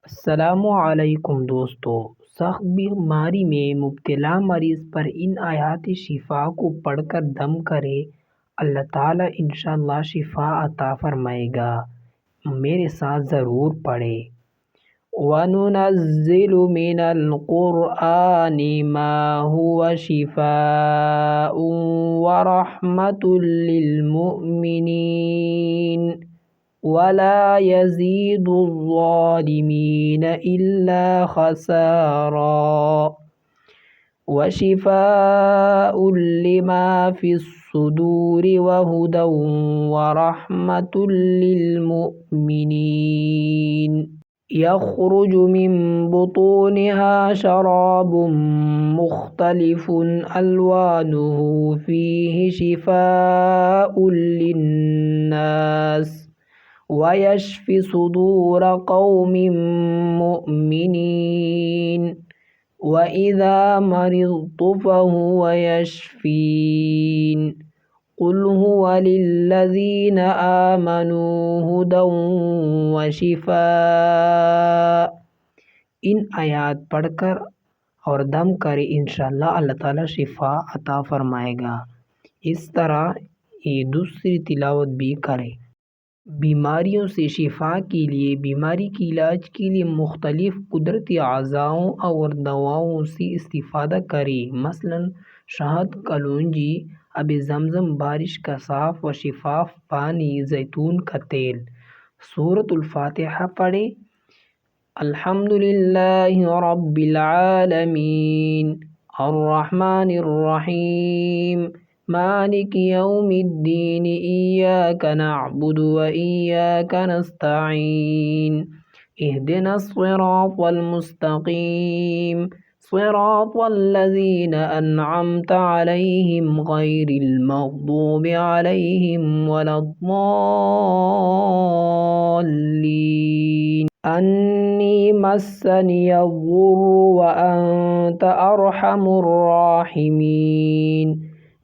السلام علیکم دوستو، سخت بیماری میں مبتلا مریض پر ان آیات شفا کو پڑھ کر دم کرے، اللہ تعالیٰ انشاءاللہ شفا عطا فرمائے گا۔ میرے ساتھ ضرور پڑھے۔ وَنُنَزِّلُ مِنَ الْقُرْآنِ مَا هُوَ شِفَاءٌ وَرَحْمَةٌ لِّلْمُؤْمِنِينَ وَلَا يَزِيدُ الظَّالِمِينَ إِلَّا خَسَارًا وَشِفَاءٌ لِّمَا فِي الصُّدُورِ وَهُدًى وَرَحْمَةٌ لِّلْمُؤْمِنِينَ يَخْرُجُ مِن بُطُونِهَا شَرَابٌ مُّخْتَلِفٌ أَلْوَانُهُ فِيهِ شِفَاءٌ لِّلنَّاسِ وَيَشْفِي صُدُورَ قَوْمٍ مُّؤْمِنِينَ وَإِذَا مَرِضْتُ فَهُوَ يَشْفِينِ قُلْ هُوَ لِلَّذِينَ آمَنُوا هُدًى وَشِفَاءٌ۔ ان آیات پڑھ کر اور دم کرے، انشاءاللہ اللہ تعالیٰ شفا عطا فرمائے گا۔ اس طرح یہ دوسری تلاوت بھی کرے۔ بیماریوں سے شفا کے لیے، بیماری کے علاج کے لیے مختلف قدرتی اعضاؤں اور دواؤں سے استفادہ کرے، مثلاً شہد، کلونجی، آب زمزم، بارش کا صاف و شفاف پانی، زیتون کا تیل۔ سورۃ الفاتحہ پڑھے۔ الحمدللہ رب العالمین الرحمن الرحیم مالک یوم الدین ایاک نعبد و ایاک نستعین اہدنا الصراط المستقیم صراط الذین انعمت علیہم غیر المغضوب علیہم ولا الضالین انی مسنی الضر وانت ارحم الراحمین۔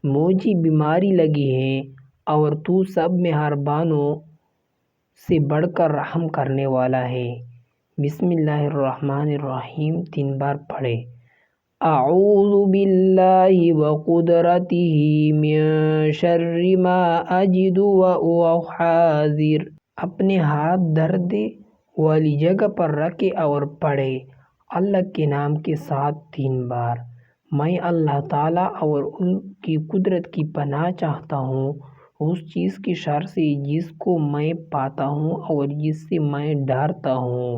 مجھے بیماری لگی ہے اور تو سب مہربانوں سے بڑھ کر رحم کرنے والا ہے۔ بسم اللہ الرحمن الرحیم 3 بار پڑھے۔ اعوذ باللہ وقدرتہ من شر ما اجد واحاذر۔ اپنے ہاتھ درد والی جگہ پر رکھے اور پڑھے، اللہ کے نام کے ساتھ 3 بار۔ میں اللہ تعالیٰ اور ان کی قدرت کی پناہ چاہتا ہوں، اس چیز کے شر سے جس کو میں پاتا ہوں اور جس سے میں ڈرتا ہوں۔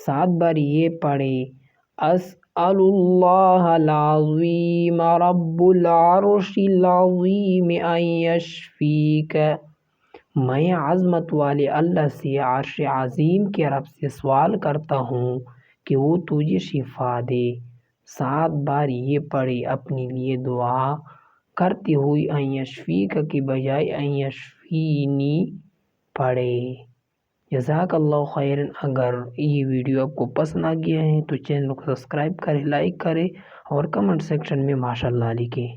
7 بار یہ پڑھے، اسأل اللہ العظیم رب العرش العظیم ان یشفیک۔ میں عظمت والے اللہ سے، عرش عظیم کے رب سے سوال کرتا ہوں کہ وہ تجھے شفا دے۔ 7 بار یہ پڑھے، اپنے لیے دعا کرتے ہوئے ان یشفیک کے بجائے ان یشفینی پڑھے۔ جزاک اللہ خیرن۔ اگر یہ ویڈیو آپ کو پسند آ گیا ہے تو چینل کو سبسکرائب کریں، لائک کریں اور کمنٹ سیکشن میں ماشاءاللہ لکھیں۔